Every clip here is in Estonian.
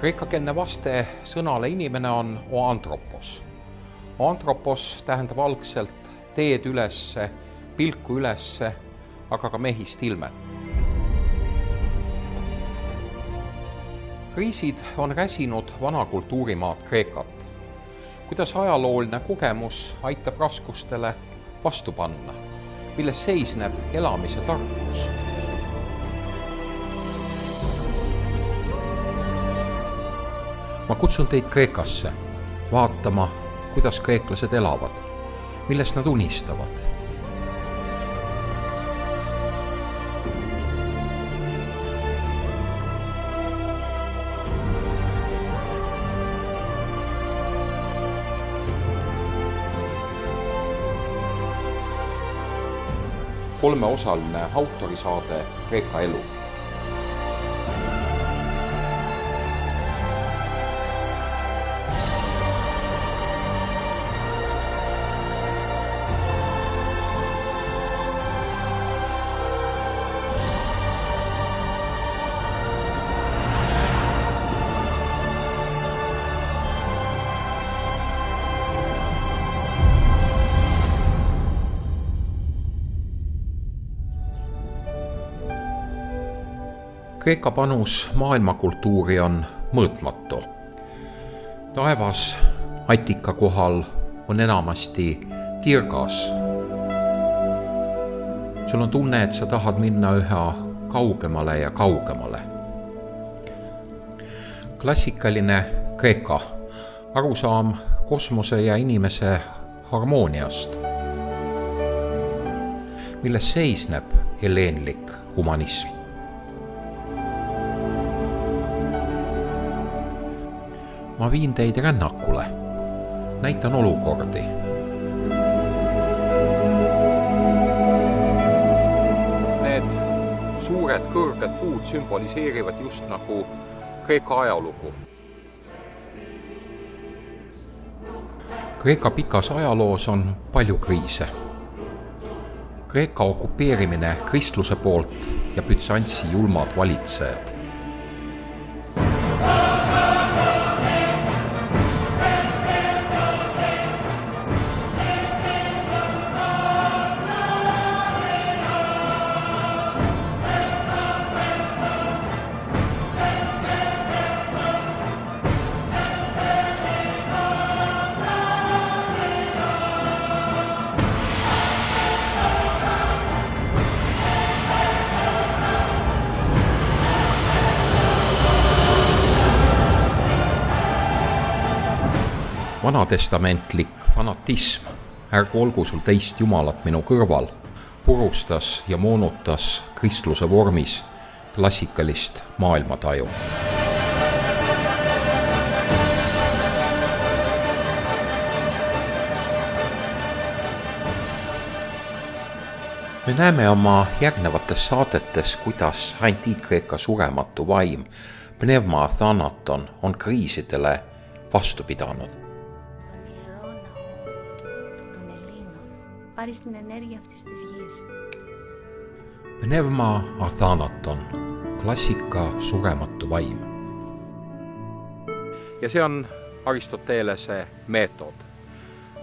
Kreekakeelne vaste sõnale inimene on oantropos. Oantropos tähendab algselt teed ülesse, pilku ülesse, aga ka mehist ilmet. Kriisid on räsinud vana kultuurimaad Kreekat. Kuidas ajalooline kogemus aitab raskustele vastu panna, milles seisneb elamise tarkus? Ma kutsun teid Kreekasse vaatama, kuidas kreeklased elavad, millest nad unistavad. Kolmeosaline autorisaade Kreeka elu. Kreeka panus maailmakultuuri on mõõtmatu. Taevas Attika kohal on enamasti kirgas. Sul on tunne, et sa tahad minna üha kaugemale ja kaugemale. Klassikaline Kreeka arusaam kosmose ja inimese harmooniast, milles seisneb helleenlik humanism. Ma viin teid rännakule, näitan olukordi. Need suured kõrged puud sümboliseerivad just nagu Kreeka ajalugu. Kreeka pikas ajaloos on palju kriise. Kreeka okupeerimine kristluse poolt ja Bütsantsi julmad valitsejad. Vanatestamentlik fanatism, ärgu olgu sul teist jumalat minu kõrval, purustas ja moonutas kristluse vormis klassikalist maailmataju. Me näeme oma järgnevates saadetes, kuidas Antiik-Kreeka surematu vaim, Pneuma Thanaton, on kriisidele vastu pidanud. Πάρεις την ενέργεια αυτής της γης. Pneuma Thanaton, klassika surematu vaim. Ja see on Aristotelese meetod.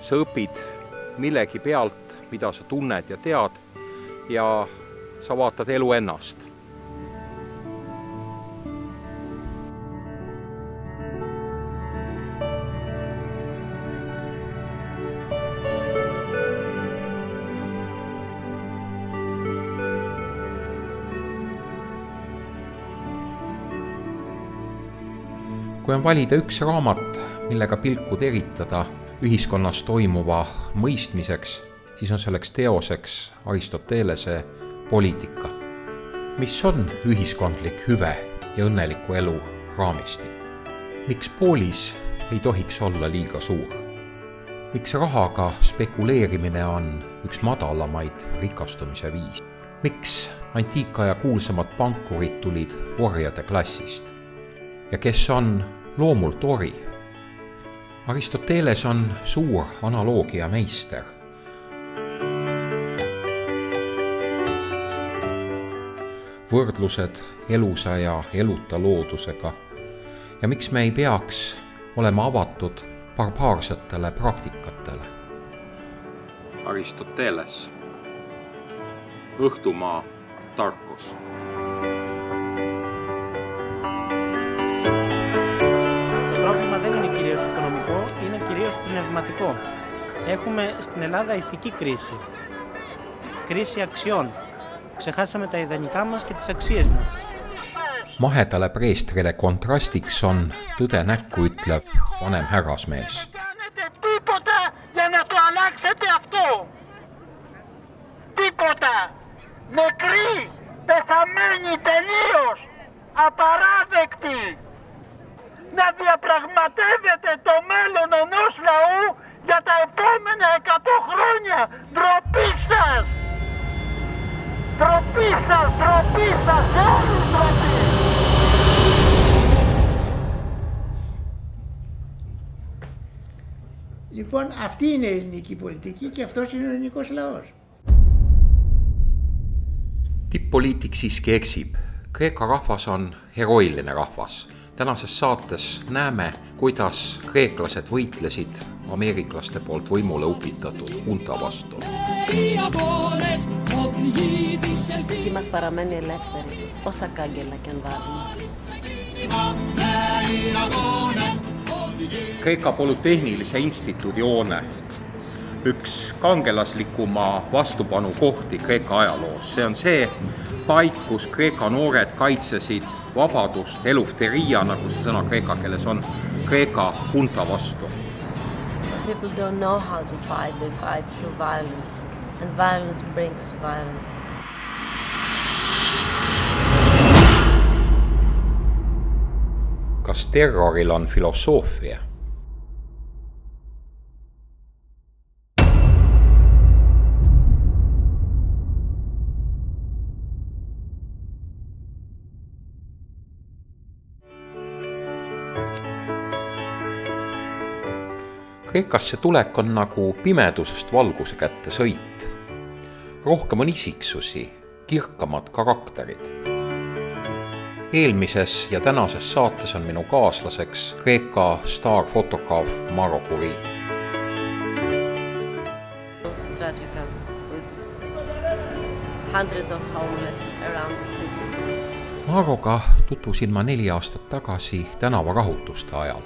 Sa õpid millegi pealt, mida sa tunned ja tead, ja sa vaatad elu ennast. Kui on valida üks raamat, millega pilku teritada ühiskonnas toimuva mõistmiseks, siis on selleks teoseks Aristotelese poliitika. Mis on ühiskondlik hüve ja õnneliku elu raamistik? Miks poolis ei tohiks olla liiga suur? Miks rahaga spekuleerimine on üks madalamaid rikastumise viis? Miks antiikaja kuulsamad pankurid tulid orjade klassist? Ja kes on loomult ori? Aristoteles on suur analoogia meister. Võrdlused elusa ja eluta loodusega Ja miks me ei peaks olema avatud barbaarsetele praktikatele? Aristoteles, õhtumaa tarkus. Το πρόβλημα δεν είναι κυρίως οικονομικό, είναι κυρίως πνευματικό. Έχουμε στην Ελλάδα ηθική κρίση. Κρίση αξιών. Ξεχάσαμε τα ιδανικά μας και τις αξίες μας. Mahedale preestrile kontrastiks on tõde näkku ütlev vanem härrasmees. Τίποτα για να το αλλάξετε αυτό. Τίποτα. Νεκροί, πεθαμένοι τελείως. Απαράδεκτοι. Να διαπραγματεύετε το μέλλον ενός λαού για τα επόμενα 100 χρόνια. Ντροπή σας. Ντροπή σας, ντροπή σας, σε όλους ντροπή. Λοιπόν, αυτή είναι η ελληνική πολιτική και αυτός είναι ο ελληνικός λαός. Tipp-poliitik siiski eksib. Kreeka rahvas on heroiline rahvas. Tänases saates näeme, kuidas kreeklased võitlesid ameeriklaste poolt võimule upitatud hunta vastu. Εκεί μας παραμένει ελεύθερη, όσα κάγκελα κι αν βάλουμε. Kreeka Polütehnilise Instituudi hoone, üks kangelaslikuma vastupanu kohti Kreeka ajaloos. See on see paik, kus Kreeka noored kaitsesid vabadust, elufteria, nagu see sõna kreeka keeles on, Kreeka hunta vastu. People don't know how to fight, they fight through violence. And violence brings violence. Kas terroril on filosoofia? Kreekasse tulek on nagu pimedusest valguse kätte sõit. Rohkem on isiksusi, kirkamad karakterid. Eelmises ja tänases saates on minu kaaslaseks Kreeka staarfotograaf Maro Kuri. Tragical, with hundreds of homeless around the city. Maroga tutvusin ma 4 aastat tagasi tänavarahutuste ajal.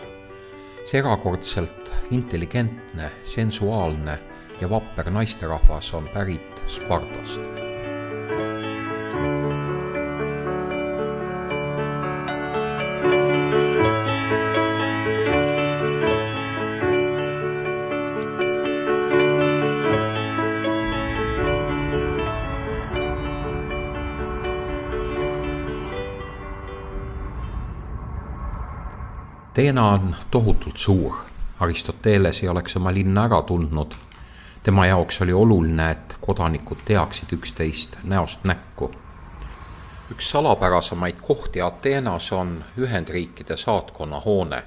See erakordselt intelligentne, sensuaalne ja vapper naisterahvas on pärit Spartast. Ateena on tohutult suur. Aristoteles ei oleks oma linna ära tundnud. Tema jaoks oli oluline, et kodanikud teaksid üksteist näost näkku. Üks salapärasemaid kohti Ateenas on Ühendriikide saatkonna hoone.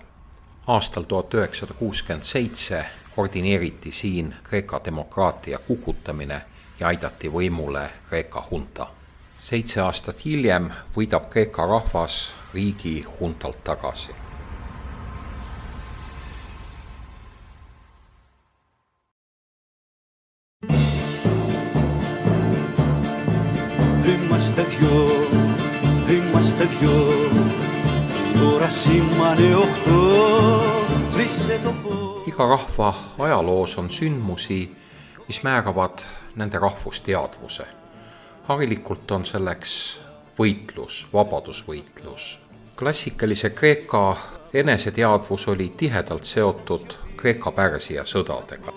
Aastal 1967 koordineeriti siin Kreeka demokraatia kukutamine ja aidati võimule Kreeka hunta. 7 aastat hiljem võidab Kreeka rahvas riigi huntalt tagasi. Είμαστε δυο, η ώρα σήμανε 8, σβήσε το φως. Iga rahva ajaloos on sündmusi, mis määravad nende rahvusteadvuse. Harilikult on selleks võitlus, vabadusvõitlus. Klassikalise Kreeka eneseteadvus oli tihedalt seotud Kreeka-Pärsia sõdadega.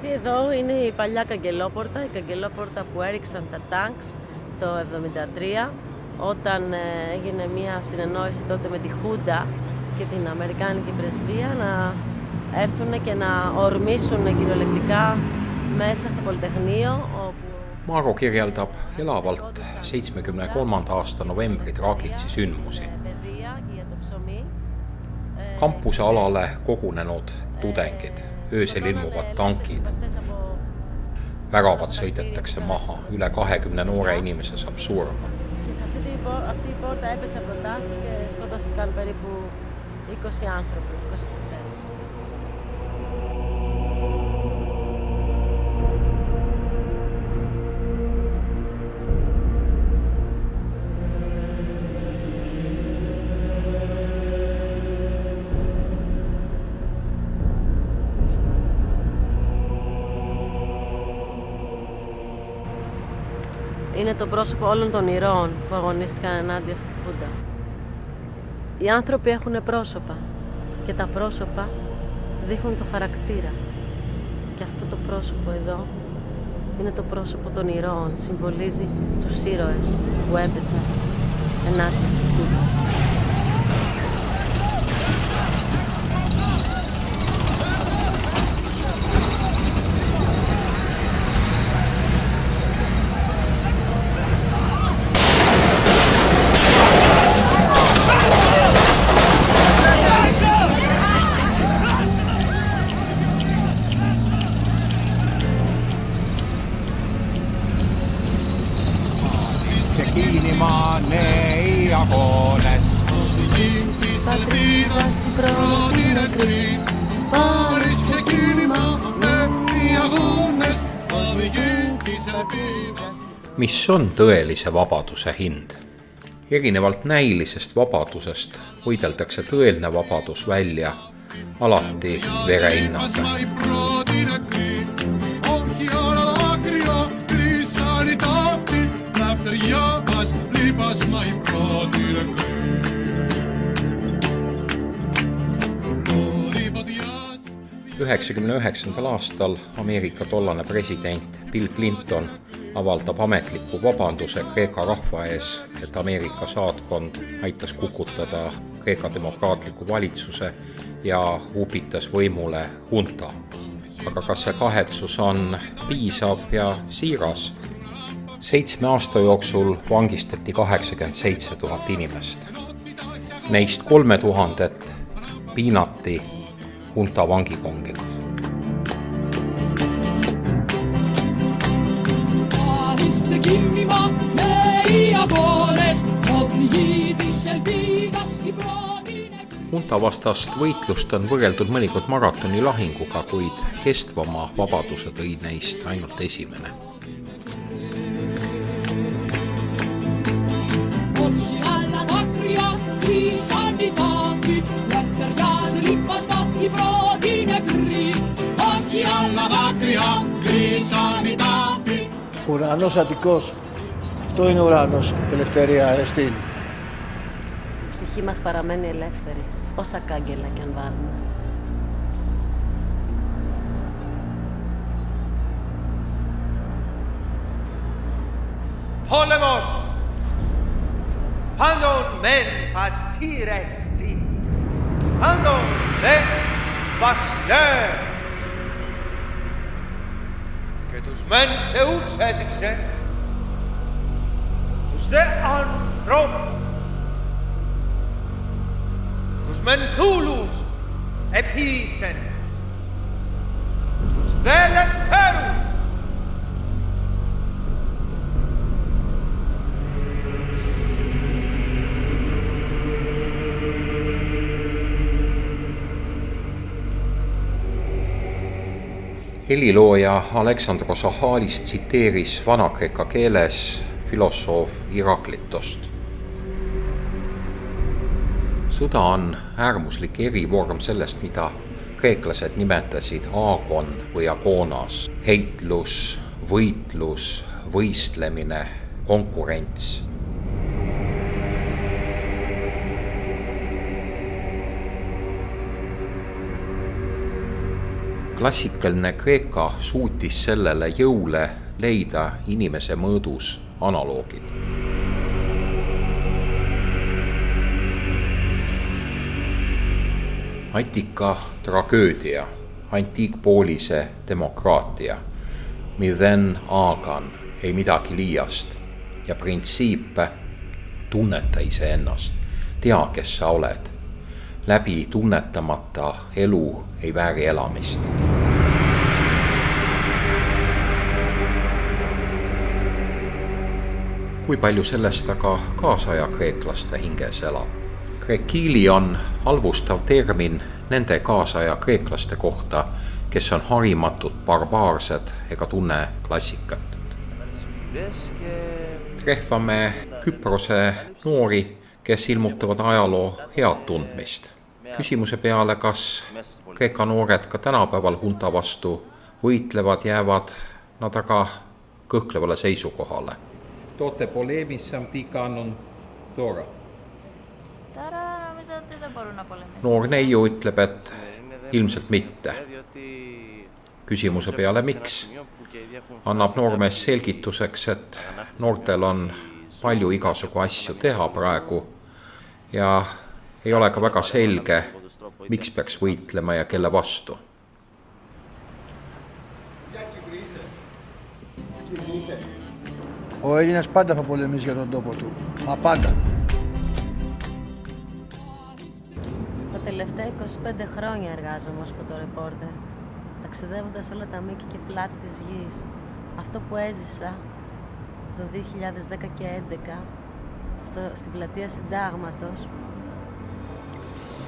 Εδώ είναι η παλιά καγκελόπορτα, η καγκελόπορτα που έριξαν τα τάγκς το 1973, όταν έγινε μια συνεννόηση τότε με τη Χούντα και την Αμερικάνικη πρεσβεία να έρθουν και να ορμήσουν κυριολεκτικά μέσα στο Πολυτεχνείο. Maro kirjeldab elavalt 73. aasta novembri traagilisi sündmusi. Kampuse alale kogunenud tudengid, öösel ilmuvad tankid. Väravad sõidetakse maha, üle 20 noore inimese saab surma. Αυτή η πόρτα έπεσε από το τάξη και σκοτώθηκαν περίπου 20 άνθρωποι, 20 φοιτητές. Είναι το πρόσωπο όλων των ηρώων που αγωνίστηκαν ενάντια στη Χούντα. Οι άνθρωποι έχουν πρόσωπα και τα πρόσωπα δείχνουν το χαρακτήρα. Και αυτό το πρόσωπο εδώ είναι το πρόσωπο των ηρώων. Συμβολίζει τους ήρωες που έπεσαν ενάντια στη Χούντα. Ξεκίνημα νέοι αγώνες. Πατρίδας η πρώτη νεκρή. Πάρεις ξεκίνημα νέοι αγώνες. Οδηγείς ελπίδας. Mis on tõelise vabaduse hind? Erinevalt näilisest vabadusest võideldakse tõeline vabadus välja alati vere hinnaga. $1999. aastal Ameerika tollane president Bill Clinton avaldab ametliku vabanduse Kreeka rahva ees, et Ameerika saatkond aitas kukutada Kreeka demokraatliku valitsuse ja upitas võimule hunta. Aga kas see kahetsus on piisav ja siiras? 7 aasta jooksul vangistati 87 000 inimest. Neist 3000 piinati hunta vangikongilas. Hunta vastast võitlust on võrreldud mõnikord maratoni lahinguga, kuid kestvama vabaduse tõi neist ainult esimene. Ουρανός Αττικός. Αυτό είναι ουρανός, ελευθερία εστίν. Η ψυχή μας παραμένει ελεύθερη, όσα κάγκελα κι αν βάλουμε. Polemos, pandon men patiresti, pandon men βασιλεύς. Και τους μεν θεούς έδειξε, τους δε ανθρώπους, τους μεν δούλους επίησεν, τους δε ελευθέρους. Helilooja Aleksandros Ahalis tsiteeris Vana-Kreeka keeles filosoof Iraklitost. Sõda on äärmuslik erivorm sellest, mida kreeklased nimetasid aagon või agoonas. Heitlus, võitlus, võistlemine, konkurents. Klassikaline Kreeka suutis sellele jõule leida inimese mõõdus analoogid. Attika tragöödia, antiikpoolise demokraatia, midden aagan, ei midagi liiast ja printsiip tunneta iseennast, tea, kes sa oled. Läbi tunnetamata elu ei vääri elamist. Kui palju sellest aga kaasaja kreeklaste hinges elab? Krekiili on halvustav termin nende kaasaja kreeklaste kohta, kes on harimatud, barbaarsed ega tunne klassikat. Trehvame Küprose noori, kes ilmutavad ajaloo head tundmist. Küsimuse peale, kas Kreeka noored ka tänapäeval hunta vastu võitlevad, jäävad nad aga kõhklevale seisukohale. Tote poleemissam pikannon τώρα. Noor neiu ütleb, et ilmselt mitte. Küsimuse peale miks? Annab noormees selgituseks, et noortel on palju igasugu asju teha praegu ja ei ole ka väga selge, miks peaks võitlema ja kelle vastu. Ο Έλληνας πάντα θα πολεμήσει για τον τόπο του. Μα πάντα. Τα τελευταία 25 χρόνια εργάζομαι ως φωτορεπόρτερ, ταξιδεύοντας όλα τα μήκη και πλάτη της γης. Αυτό που έζησα το 2010 και 2011 στην πλατεία Συντάγματος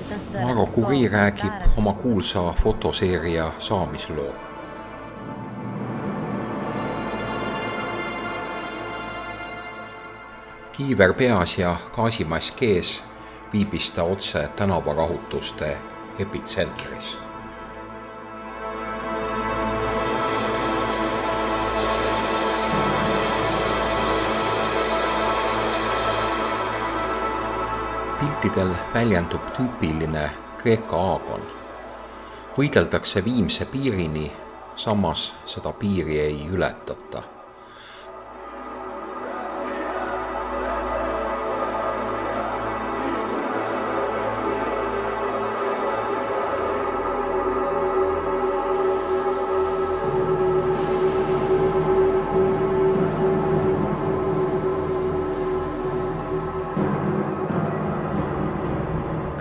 ήταν στην Maro Kuri räägib oma kuulsa fotoseeria saamisloo. Kiiver peas ja gaasimask ees viibis ta otse tänavarahutuste epitsentris. Piltidel väljendub tüüpiline Kreeka aagon. Võideldakse viimse piirini, samas seda piiri ei ületata.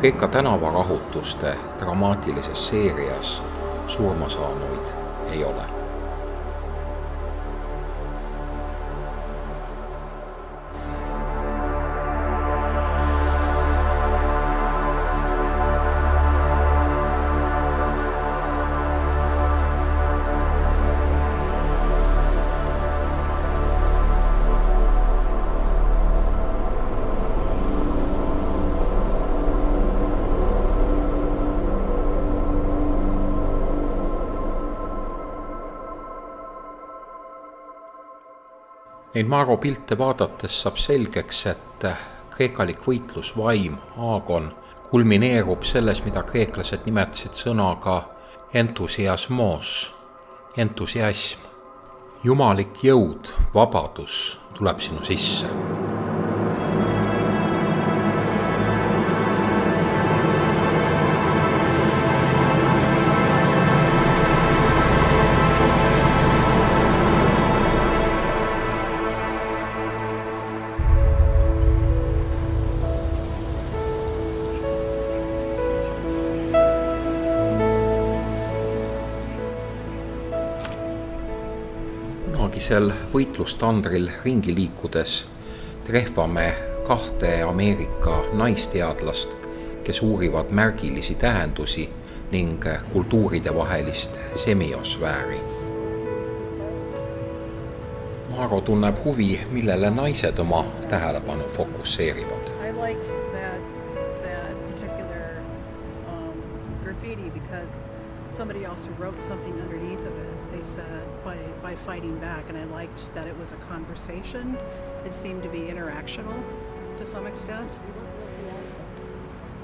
Kreeka tänavarahutuste dramaatilises seerias surma saanuid ei ole. Neid Maro pilte vaadates saab selgeks, et kreekalik võitlusvaim, aagon, kulmineerub selles, mida kreeklased nimetasid sõnaga entusiasmos, entusiasm. Jumalik jõud, vabadus tuleb sinu sisse. Kunagisel võitlustandril ringi liikudes trehvame 2 Ameerika naisteadlast, kes uurivad märgilisi tähendusi ning kultuuride vahelist semiosfääri. Maro tunneb huvi, millele naised oma tähelepanu fokusseerivad. I liked that particular graffiti because somebody also wrote something underneath of it. They said by fighting back, and I liked that it was a conversation. It seemed to be interactional to some extent.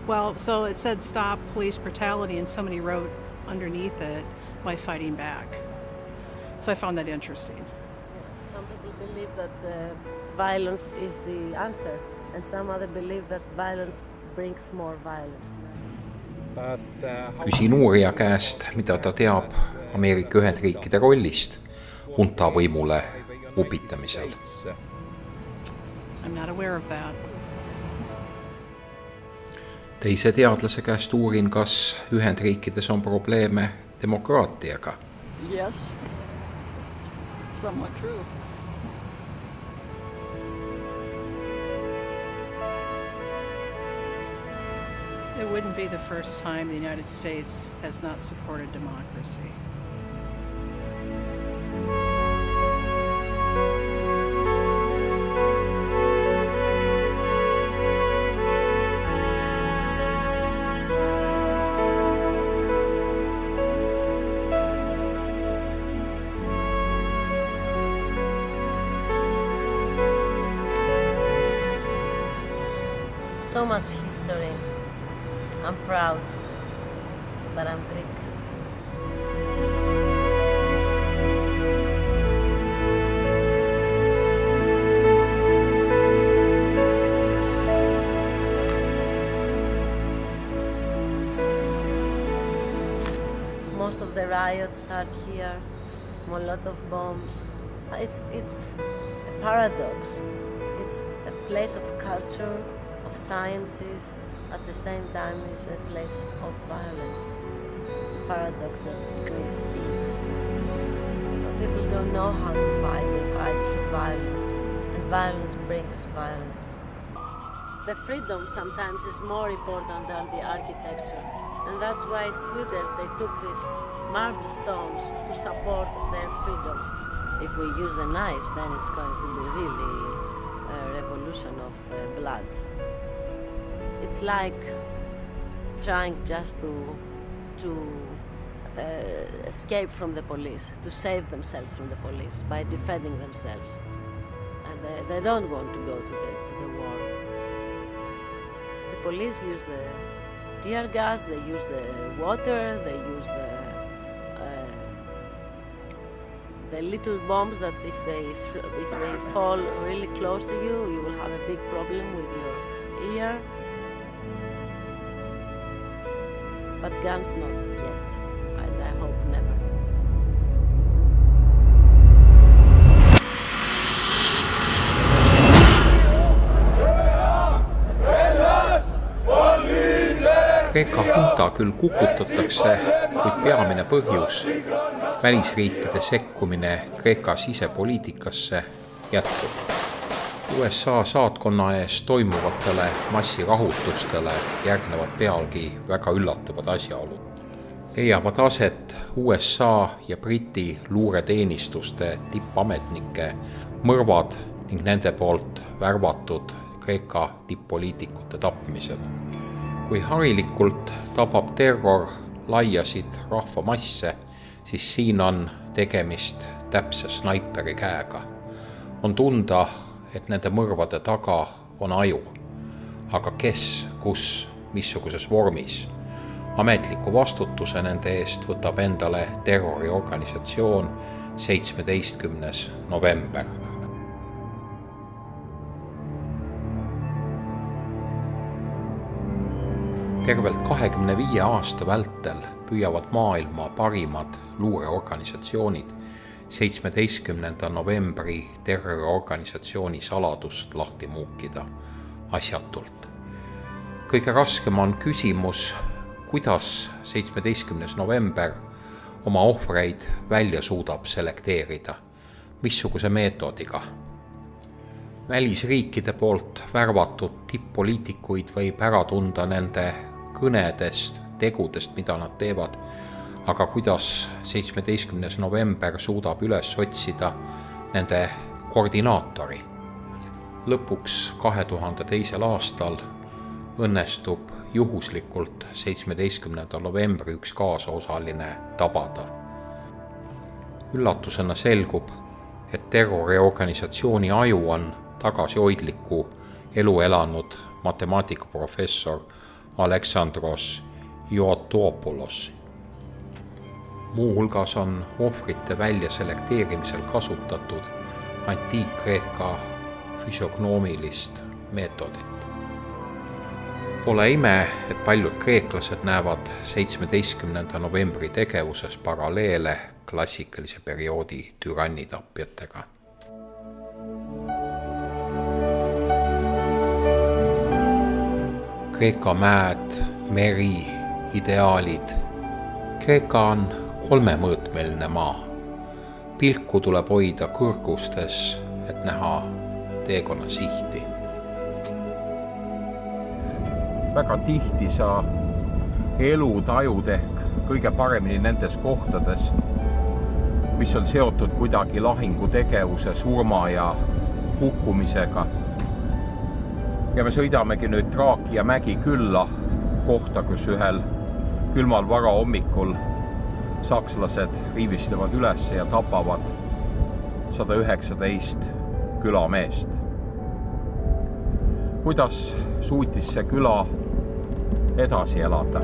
Well, so it said stop police brutality, and somebody wrote underneath it by fighting back. So I found that interesting. Some people believe that violence is the answer, and some other believe that violence brings more violence. Küsin uurija käest, mida ta teab Ameerika Ühendriikide rollist hunta võimule upitamisel. I'm not aware of that. Teise teadlase käest uurin, kas Ühendriikides on probleeme demokraatiaga. Yes, somewhat true. It wouldn't be the first time the United States has not supported democracy. So much history. I'm proud that I'm Greek. Most of the riots start here, Molotov bombs. It's a paradox. It's a place of culture, of sciences, at the same time is a place of violence. The paradox that Greece is. People don't know how to fight, they fight through violence, and violence brings violence. The freedom sometimes is more important than the architecture, and that's why students, they took these marble stones to support their freedom. If we use the knives, then it's going to be really a revolution of blood. It's like trying just to escape from the police, to save themselves from the police by defending themselves. And they don't want to go to the war. The police use the tear gas, they use the water, they use the little bombs that if they fall really close to you, you will have a big problem with your ear. But guns not yet. I hope never. Kreeka hunta küll kukutatakse, kuid peamine põhjus, välisriikide sekkumine Kreeka sisepoliitikasse jätkub. USA saatkonna ees toimuvatele massirahutustele järgnevad pealgi väga üllatavad asjaolud. Leiavad aset USA ja Briti luureteenistuste tippametnike mõrvad ning nende poolt värvatud Kreeka tipp-poliitikute tapmised. Kui harilikult tabab terror laiasid rahvamasse, siis siin on tegemist täpse snaiperi käega. On tunda, et nende mõrvade taga on aju. Aga kes, kus, missuguses vormis? Ametliku vastutuse nende eest võtab endale terroriorganisatsioon 17. november. Tervelt 25 aasta vältel püüavad maailma parimad luureorganisatsioonid 17. novembri terroriorganisatsiooni saladust lahti muukida asjatult. Kõige raskem on küsimus, kuidas 17. november oma ohvreid välja suudab selekteerida, missuguse meetodiga. Välisriikide poolt värvatud tipp-poliitikuid võib ära tunda nende kõnedest, tegudest, mida nad teevad, aga kuidas 17. november suudab üles otsida nende koordinaatori. Lõpuks 2002. aastal õnnestub juhuslikult 17. novembri üks kaasaosaline tabada. Üllatusena selgub, et terroriorganisatsiooni aju on tagasihoidliku elu elanud matemaatikaprofessor Aleksandros Iottopoulos. Muu hulgas on ohvrite välja selekteerimisel kasutatud antiik-Kreeka füsiognoomilist meetodit. Pole ime, et paljud kreeklased näevad 17. novembri tegevuses paralleele klassikalise perioodi türannitapjatega. Kreeka mäed, meri, ideaalid. Kreeka on kolmemõõtmeline maa. Pilku tuleb hoida kõrgustes, et näha teekonna sihti. väga tihti sa elu tajud ehk kõige paremini nendes kohtades, mis on seotud kuidagi lahingutegevuse, surma ja hukkumisega. Ja me sõidamegi nüüd Traakia Mägikülla kohta, kus ühel külmal varahommikul sakslased riivistavad üles ja tapavad 119 külameest. Kuidas suutis see küla edasi elada?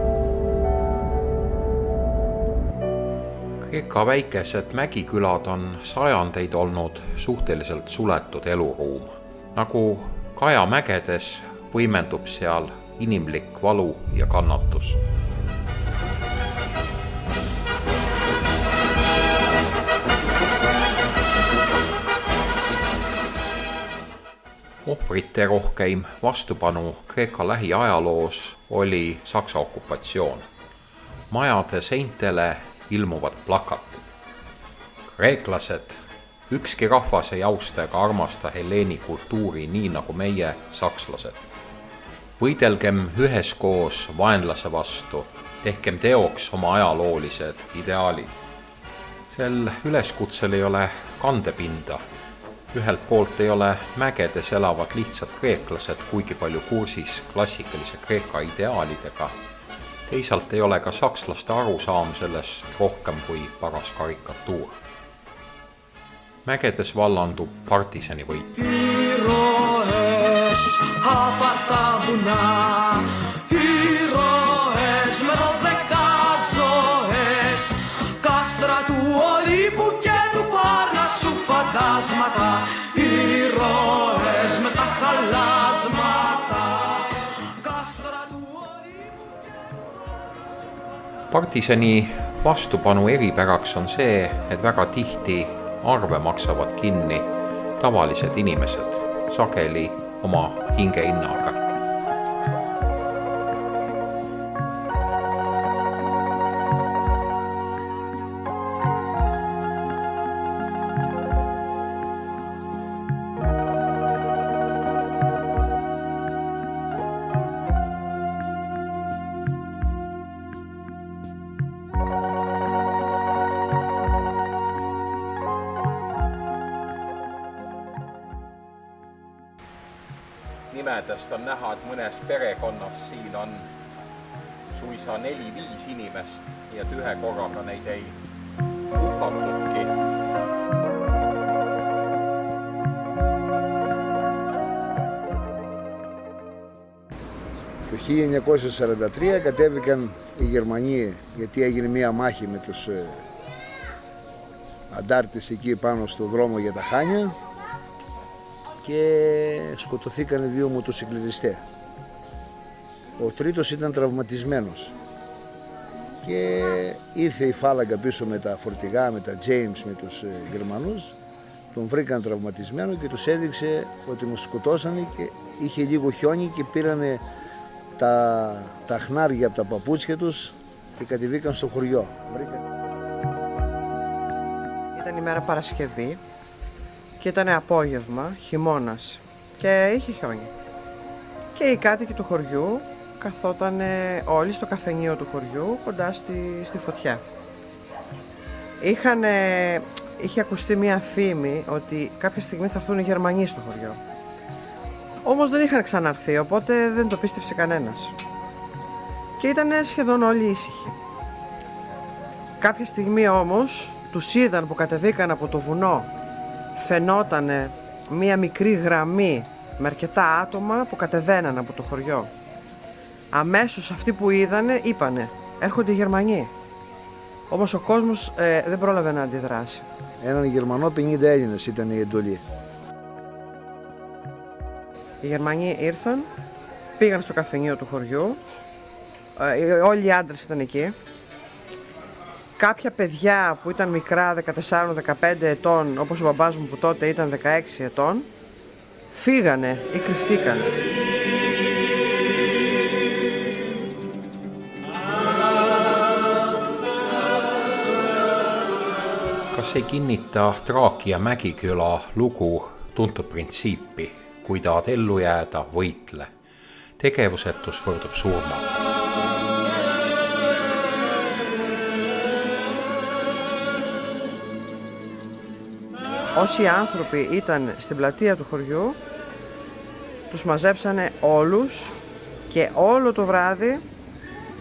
Kreeka väikesed mägikülad on sajandeid olnud suhteliselt suletud eluruum. Nagu Kaja mägedes võimendub seal inimlik valu ja kannatus. Ohvrite rohkeim vastupanu Kreeka lähiajaloos oli Saksa okupatsioon. Majade seintele ilmuvad plakatid. Kreeklased, ükski rahvas ei austa ega armasta Helleeni kultuuri nii nagu meie sakslased. Võidelgem üheskoos vaenlase vastu, tehkem teoks oma ajaloolised ideaalid. Sel üleskutsel ei ole kandepinda. Ühelt poolt ei ole mägedes elavad lihtsad kreeklased kuigi palju kursis klassikalise Kreeka ideaalidega. Teisalt ei ole ka sakslaste arusaam sellest rohkem kui paras karikatuur. Mägedes vallandub partisani võit. Ήρωες από τα βουνά, ήρωες με 12 ζωές, κάστρα του Ολύμπου και του Πάρνασσου φαντάσματα, ήρωες μες στα χαλάσματα, κάστρα του Ολύμπου. Partisani vastupanu eripäraks on see, et väga tihti arve maksavad kinni tavalised inimesed, sageli oma hingehinnaga. Nimedest on näha, et mõnes perekonnas siin on suisa 4-5 inimest, nii et ühe korraga neid ei hukatudki. Το 1943 κατέβηκαν οι Γερμανοί, γιατί έγινε μία μάχη με τους αντάρτες εκεί πάνω στο δρόμο για τα Χάνια και σκοτωθήκαν 2 μοτοσυκλετιστές. Ο τρίτος ήταν τραυματισμένος και ήρθε η φάλαγγα πίσω με τα φορτηγά, με τα James, με τους Γερμανούς. Τον βρήκαν τραυματισμένο και τους έδειξε ότι μου σκοτώσανε και είχε λίγο χιόνι και πήρανε τα χνάρια από τα παπούτσια τους και κατεβήκαν στο χωριό. Ήταν η μέρα Παρασκευή και ήταν απόγευμα, χειμώνας και είχε χιόνι. Και οι κάτοικοι του χωριού καθόταν όλοι στο καφενείο του χωριού κοντά στη φωτιά. Είχε ακουστεί μια φήμη ότι κάποια στιγμή θα έρθουν οι Γερμανοί στο χωριό. Όμως δεν είχαν ξαναρθεί, οπότε δεν το πίστεψε κανένας. Και ήταν σχεδόν όλοι ήσυχοι. Κάποια στιγμή όμως τους είδαν που κατεβήκαν από το βουνό. Φαινόταν μία μικρή γραμμή με αρκετά άτομα που κατεβαίναν από το χωριό. Αμέσως αυτοί που είδανε είπανε «Έρχονται οι Γερμανοί». Όμως ο κόσμος δεν πρόλαβε να αντιδράσει. Έναν Γερμανό 50 Έλληνες ήταν η εντολή. Οι Γερμανοί ήρθαν, πήγαν στο καφενείο του χωριού, όλοι οι άντρες ήταν εκεί. Κάποια παιδιά που ήταν μικρά, 14-15 ετών, όπως ο μπαμπάς μου που τότε ήταν 16 ετών, φύγανε ή κρυφτήκαν. Kas ei kinnita Traakia Mägiküla lugu tuntud printsiipi, kui tahad ellu jääda, võitle. tegevusetus võrdub surma. Όσοι άνθρωποι ήταν στην πλατεία του χωριού, τους μαζέψανε όλους και όλο το βράδυ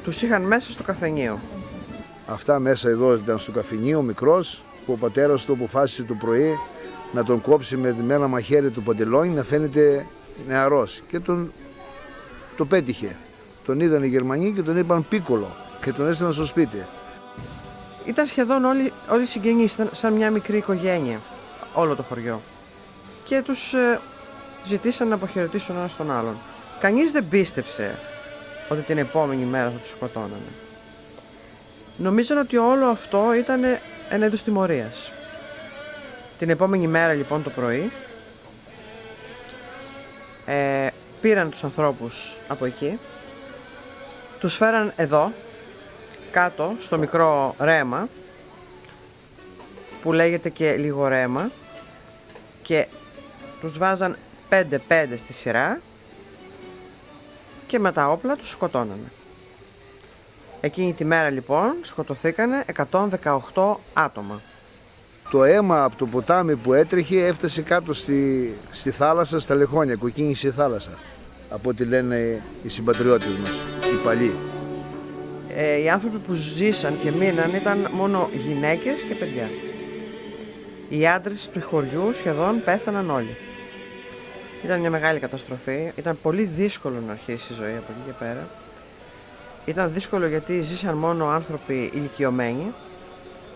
τους είχαν μέσα στο καφενείο. Αυτά μέσα εδώ ήταν στο καφενείο, μικρός, που ο πατέρας του αποφάσισε το πρωί να τον κόψει με ένα μαχαίρι του παντελόνι, να φαίνεται νεαρός. Και το πέτυχε. Τον είδαν οι Γερμανοί και τον είπαν Πίκολο και τον έστειλαν στο σπίτι. Ήταν σχεδόν όλοι οι συγγενείς, ήταν σαν μια μικρή οικογένεια, όλο το χωριό. Και τους ζητήσαν να αποχαιρετήσουν ένας τον άλλον. Κανείς δεν πίστεψε ότι την επόμενη μέρα θα τους σκοτώνανε. Νομίζαν ότι όλο αυτό ήταν ένα είδος τιμωρίας. Την επόμενη μέρα λοιπόν το πρωί πήραν τους ανθρώπους από εκεί, τους φέραν εδώ, κάτω στο μικρό ρέμα, που λέγεται και λίγο ρέμα, και τους βάζαν 5-5 στη σειρά και με τα όπλα τους σκοτώνανε. Εκείνη τη μέρα λοιπόν σκοτωθήκανε 118 άτομα. Το αίμα από το ποτάμι που έτρεχε έφτασε κάτω στη θάλασσα, στα λεχόνια, κοκκίνησε η θάλασσα, από ό,τι λένε οι συμπατριώτες μας, οι παλιοί. Οι άνθρωποι που ζήσαν και μείναν ήταν μόνο γυναίκες και παιδιά. Οι άντρες του χωριού σχεδόν πέθαναν όλοι. Ήταν μια μεγάλη καταστροφή, ήταν πολύ δύσκολο να αρχίσει η ζωή από εκεί και πέρα. Ήταν δύσκολο γιατί ζήσαν μόνο άνθρωποι ηλικιωμένοι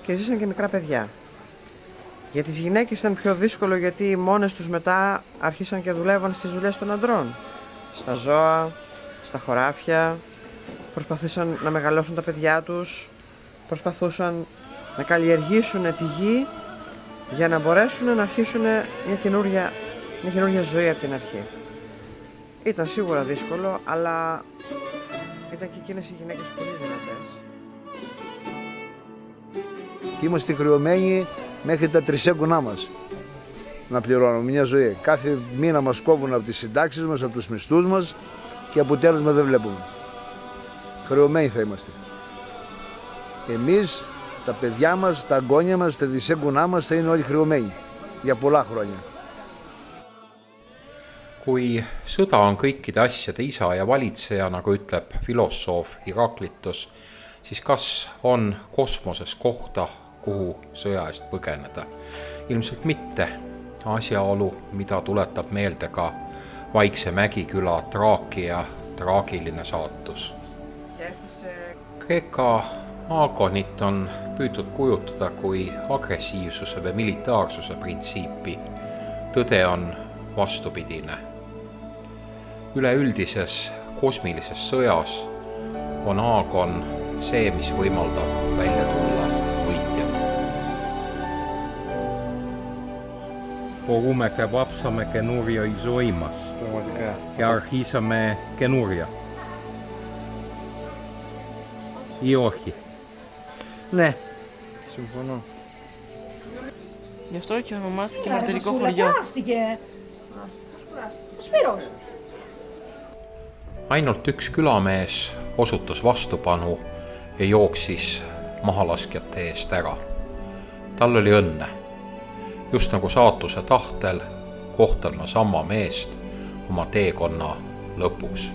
και ζήσαν και μικρά παιδιά. Για τις γυναίκες ήταν πιο δύσκολο γιατί μόνες τους μετά άρχισαν και δουλεύαν στις δουλειές των αντρών. Στα ζώα, στα χωράφια, προσπαθούσαν να μεγαλώσουν τα παιδιά τους, προσπαθούσαν να καλλιεργήσουν τη γη για να μπορέσουν να αρχίσουν μια καινούργια ζωή από την αρχή. Ήταν σίγουρα δύσκολο, αλλά ήταν και εκείνες οι γυναίκες πολύ δυνατές. Είμαστε χρεωμένοι μέχρι τα τρισέγγονά μας να πληρώνουμε μια ζωή. Κάθε μήνα μας κόβουν από τις συντάξεις μας, από τους μισθούς μας και αποτέλεσμα δεν βλέπουμε. Χρεωμένοι θα είμαστε. Εμείς, τα παιδιά μας, τα αγγόνια μας, τα τρισέγγονά μας θα είναι όλοι χρεωμένοι για πολλά χρόνια. Kui sõda on kõikide asjade isa ja valitseja, nagu ütleb filosoof Heraklitos, siis kas on kosmoses kohta, kuhu sõja eest põgeneda? Ilmselt mitte. Asjaolu, mida tuletab meelde ka Vaikse Mägiküla Trakia traagiline saatus. Kreeka aagonit on püütud kujutada kui agressiivsuse või militaarsuse printsiipi. Tõde on vastupidine. Üleüldises kosmilises sõjas on aagon see, mis võimaldab välja tulla võitjana. Μπορούμε και βάψαμε καινούριο η ζωή μας και αρχίσαμε καινούρια. Ή όχι? Ναι. Συμφωνώ. Γι' αυτό και ονομάστηκε μαρτυρικό χωριό. Σπύρος. Ainult üks külamees osutus vastupanu ja jooksis mahalaskjate eest ära. Tal oli õnne. Just nagu saatuse tahtel kohtan ma sama meest oma teekonna lõpus.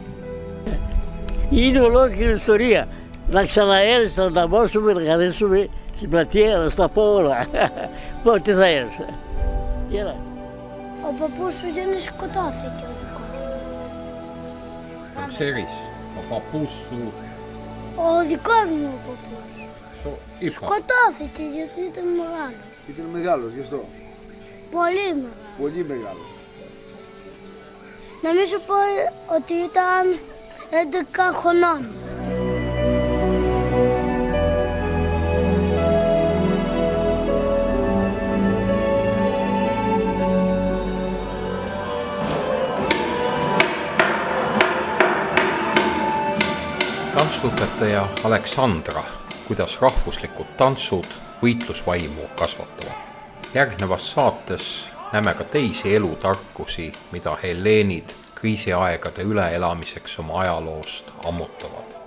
Είναι ολόκληρη ιστορία. Να ξαναέρθεις, να τα μόσουμε, να καθίσουμε στην πλατεία, να στα πω όλα. Πότε θα έρθει. Γεια. Ο παππούς σου δεν σκοτώθηκε ο δικός μου. Ξέρεις, ο παππούς σου... Ο δικός μου ο παππούς. Σκοτώθηκε γιατί ήταν μεγάλος. Ήταν μεγάλος, γι' αυτό. Πολύ μεγάλος. Πολύ μεγάλος. Να μην σου πω ότι ήταν 11 χρονών. Tantsuõpetaja Aleksandra, kuidas rahvuslikud tantsud võitlusvaimu kasvatavad. Järgnevas saates näeme ka teisi elutarkusi, mida helleenid kriisiaegade üleelamiseks oma ajaloost ammutavad.